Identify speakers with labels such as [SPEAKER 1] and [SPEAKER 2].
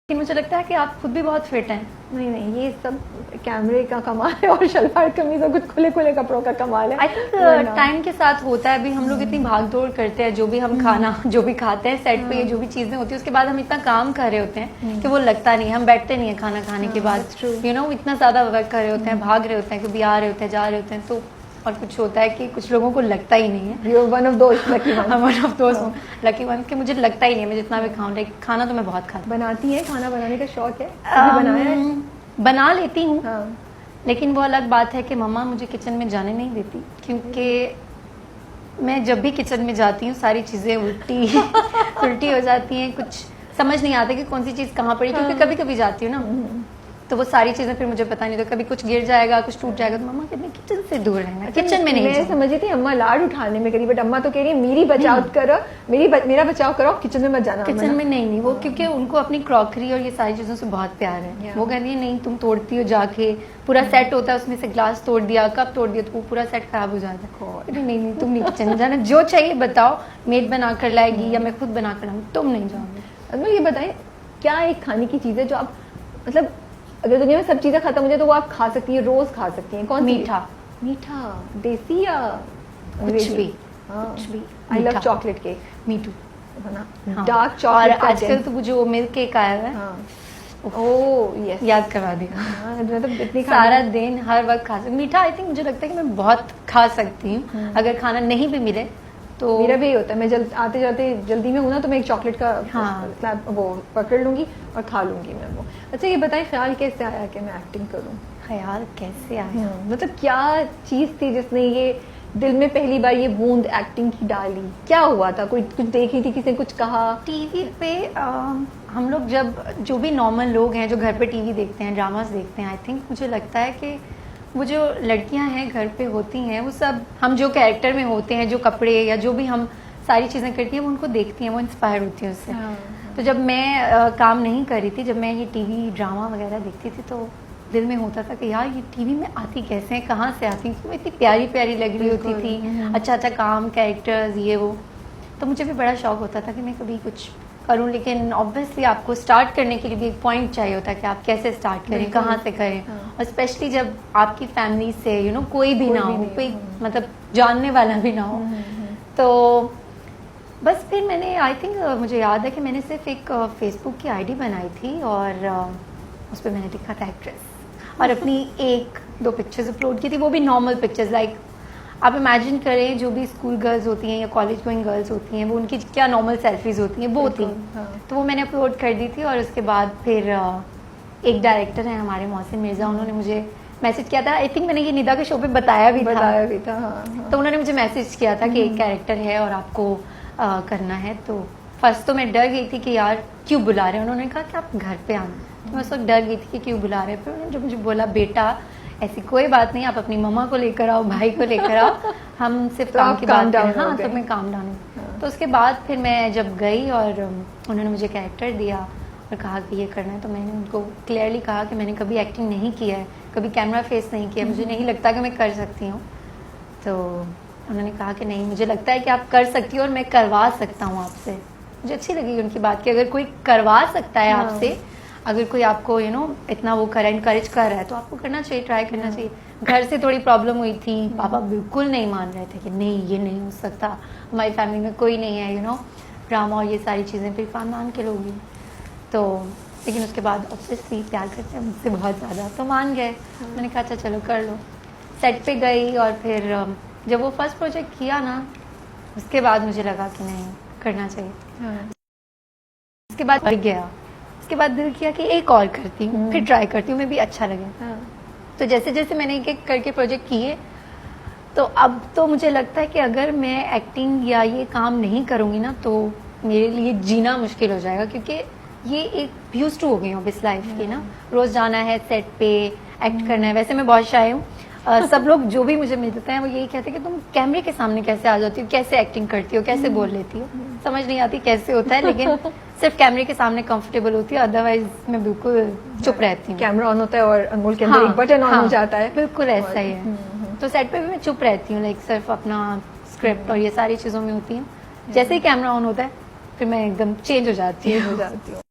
[SPEAKER 1] लेकिन मुझे लगता है कि आप खुद भी बहुत फिट हैं।
[SPEAKER 2] नहीं नहीं, ये सब कैमरे का कमाल है और शलवार कमीज और कुछ खुले खुले कपड़ों का कमाल है।
[SPEAKER 1] आई थिंक टाइम के साथ होता है। अभी हम लोग इतनी भाग दौड़ करते हैं, जो भी हम खाना जो भी खाते हैं सेट पे, जो भी चीजें होती है उसके बाद हम इतना काम कर रहे होते हैं कि वो लगता नहीं है। हम बैठते नहीं है खाना खाने के बाद, यू नो, इतना ज्यादा वर्क कर रहे होते हैं, भाग रहे होते हैं, कभी आ रहे होते हैं, जा रहे होते हैं। तो और कुछ होता है कि कुछ लोगों को लगता ही नहीं है।
[SPEAKER 2] You're one of those lucky ones.
[SPEAKER 1] One of those lucky one कि मुझे लगता ही नहीं है मैं जितना भी खाऊं। लाइक खाना तो मैं बहुत खाती
[SPEAKER 2] बनाती है, खाना बनाने का शौक है?
[SPEAKER 1] हूँ।
[SPEAKER 2] बनाया है?
[SPEAKER 1] बना लेती हूँ,
[SPEAKER 2] हाँ।
[SPEAKER 1] लेकिन वो अलग बात है कि मम्मा मुझे किचन में जाने नहीं देती, क्योंकि मैं जब भी किचन में जाती हूँ सारी चीज़ें उल्टी हो जाती हैं। कुछ समझ नहीं आता कि कौन सी चीज़ कहाँ पड़ी, क्योंकि कभी कभी जाती हूँ ना तो वो सारी चीजें फिर मुझे पता नहीं, तो कभी कुछ गिर जाएगा, कुछ टूट जाएगा, तो मम्मा कहती किचन से दूर रहना, किचन में नहीं।
[SPEAKER 2] मैं समझ रही थी अम्मा लाड उठाने में करी, बट अम्मा तो कह रही है मेरी बचाव करो, मेरा बचाव करो, किचन में मत जाना।
[SPEAKER 1] किचन में नहीं वो क्योंकि उनको अपनी क्रॉकरी और ये सारी चीजों से बहुत प्यार है। वो कहती है नहीं तुम तोड़ती हो जाके, पूरा सेट होता है उसमें से ग्लास तोड़ दिया, कप तोड़ दिया, तो वो पूरा सेट खराब हो जाता है। नहीं नहीं तुम नहीं किचन में जाना, जो चाहिए बताओ, मेड बना कर लाएगी या मैं खुद बना कर लाऊंगी, तुम नहीं जाओगे।
[SPEAKER 2] ये बताएं क्या एक खाने की चीज है जो आप मतलब अगर दुनिया में सब चीजें खत्म हो जाए तो वो आप खा सकती हैं, रोज खा सकती हैं? कौन?
[SPEAKER 1] मीठा।
[SPEAKER 2] मीठा देसी या
[SPEAKER 1] कुछ भी?
[SPEAKER 2] कुछ भी। I love chocolate cake.
[SPEAKER 1] Me too.
[SPEAKER 2] Dark chocolate.
[SPEAKER 1] और आजकल तो जो मिल्क केक आया है,
[SPEAKER 2] ओह यस,
[SPEAKER 1] याद करवा दिया।
[SPEAKER 2] मतलब इतनी
[SPEAKER 1] सारा दिन हर वक्त खा सकती। मीठा आई थिंक मुझे लगता है कि मैं बहुत खा सकती हूँ, अगर खाना नहीं भी मिले तो।
[SPEAKER 2] मेरा भी होता है, मैं आते जाते जल्दी में हूँ ना तो मैं एक चॉकलेट का वो पकड़ लूंगी और खा लूंगी मैं वो। अच्छा ये बताएं ख्याल कैसे आया कि मैं एक्टिंग करूँ?
[SPEAKER 1] ख्याल कैसे आया?
[SPEAKER 2] मतलब क्या चीज थी जिसने ये दिल में पहली बार ये बूंद एक्टिंग की डाली? क्या हुआ था? कोई कुछ देखी थी, किसी ने कुछ कहा?
[SPEAKER 1] टीवी पे हम लोग जब जो भी नॉर्मल लोग हैं जो घर पे टीवी देखते हैं, ड्रामास देखते हैं, आई थिंक मुझे लगता है कि वो जो लड़कियां हैं घर पे होती हैं, वो सब हम जो कैरेक्टर में होते हैं, जो कपड़े या जो भी हम सारी चीज़ें करती हैं, वो उनको देखती हैं, वो इंस्पायर होती हैं उससे। तो जब मैं काम नहीं कर रही थी, जब मैं ये टीवी ड्रामा वगैरह देखती थी, तो दिल में होता था कि यार ये टीवी में आती कैसे हैं, कहाँ से आती हैं, क्योंकि इतनी प्यारी प्यारी लग रही होती थी, अच्छा अच्छा काम, कैरेक्टर्स, ये वो। तो मुझे भी बड़ा शौक होता था कि मैं कभी कुछ करूं, लेकिन ऑब्वियसली आपको स्टार्ट करने के लिए भी एक पॉइंट चाहिए होता है कि आप कैसे स्टार्ट करें, कहाँ से करें। और स्पेशली जब आपकी फैमिली से यू नो कोई भी ना हो, कोई मतलब जानने वाला भी ना हो। तो बस फिर मैंने आई थिंक मुझे याद है कि मैंने सिर्फ एक फेसबुक की आईडी बनाई थी और उस पर मैंने लिखा था एक्ट्रेस, और अपनी एक दो पिक्चर्स अपलोड की थी, वो भी नॉर्मल पिक्चर्स। लाइक आप इमेजिन करें जो भी स्कूल गर्ल्स होती हैं या कॉलेज गोइंग गर्ल्स होती हैं, वो उनकी क्या नॉर्मल सेल्फीज होती हैं, वो थी। तो वो मैंने अपलोड कर दी थी। और उसके बाद फिर एक डायरेक्टर है हमारे, मोहसिन मिर्जा, उन्होंने मुझे मैसेज किया था। आई थिंक मैंने ये निदा के शो पे बताया भी था। हाँ। तो उन्होंने मुझे मैसेज किया था कि एक कैरेक्टर है और आपको करना है। तो फर्स्ट तो मैं डर गई थी कि यार क्यों बुला रहे हैं। उन्होंने कहा कि आप घर पे आना, तो मैं उस वक्त डर गई थी कि क्यों बुला रहे हैं। फिर उन्होंने जब मुझे बोला बेटा ऐसी कोई बात नहीं, आप अपनी मम्मा को लेकर आओ, भाई को लेकर आओ, हम सिर्फ काम की बात करें। हाँ, तो मैं काम डाउन। तो उसके बाद फिर मैं जब गई और उन्होंने मुझे कैरेक्टर दिया और कहा कि ये करना है, तो मैंने उनको क्लियरली कहा कि मैंने कभी एक्टिंग नहीं किया है, कभी कैमरा फेस नहीं किया, मुझे नहीं लगता कि मैं कर सकती हूँ। तो उन्होंने कहा कि नहीं, मुझे लगता है कि आप कर सकती हो और मैं करवा सकता हूँ आपसे। मुझे अच्छी लगी उनकी बात कि अगर कोई करवा सकता है आपसे, अगर कोई आपको यू नो इतना वो कर इनकरेज कर रहा है, तो आपको करना चाहिए, ट्राई करना चाहिए। घर से थोड़ी प्रॉब्लम हुई थी, पापा बिल्कुल नहीं मान रहे थे कि नहीं ये नहीं हो सकता, हमारी फैमिली में कोई नहीं है यू नो ड्रामा और ये सारी चीज़ें, फिर खानदान के लोग ही। तो लेकिन उसके बाद ऑब्वियसली प्यार करते हैं मुझसे बहुत ज़्यादा, तो मान गए। मैंने कहा अच्छा चलो कर लो। सेट पे गई और फिर जब वो फर्स्ट प्रोजेक्ट किया ना, उसके बाद मुझे लगा कि नहीं करना चाहिए। उसके बाद गया, उसके बाद दिल किया कि एक और करती हूँ, फिर ट्राई करती हूँ, मैं भी अच्छा लगे। तो जैसे जैसे मैंने एक एक करके प्रोजेक्ट किए, तो अब तो मुझे लगता है कि अगर मैं एक्टिंग या ये काम नहीं करूँगी ना, तो मेरे लिए जीना मुश्किल हो जाएगा, क्योंकि ये एक यूज्ड टू हो गई हूँ इस लाइफ की ना। रोज जाना है सेट पे, एक्ट करना है। वैसे मैं बहुत शाय हूँ, सब लोग जो भी मुझे मिलते हैं वो यही कहते हैं कि तुम कैमरे के सामने कैसे आ जाती हो, कैसे एक्टिंग करती हो, कैसे बोल लेती हो। समझ नहीं आती कैसे होता है, लेकिन सिर्फ कैमरे के सामने कंफर्टेबल होती है, अदरवाइज मैं बिल्कुल चुप रहती हूँ।
[SPEAKER 2] कैमरा ऑन होता है और अनमोल के अंदर एक बटन ऑन हो जाता है,
[SPEAKER 1] बिल्कुल ऐसा ही है। तो सेट पे भी मैं चुप रहती हूँ, लाइक सिर्फ अपना स्क्रिप्ट और ये सारी चीज़ों में होती हूँ। जैसे ही कैमरा ऑन होता है फिर मैं एकदम चेंज हो जाती हूँ।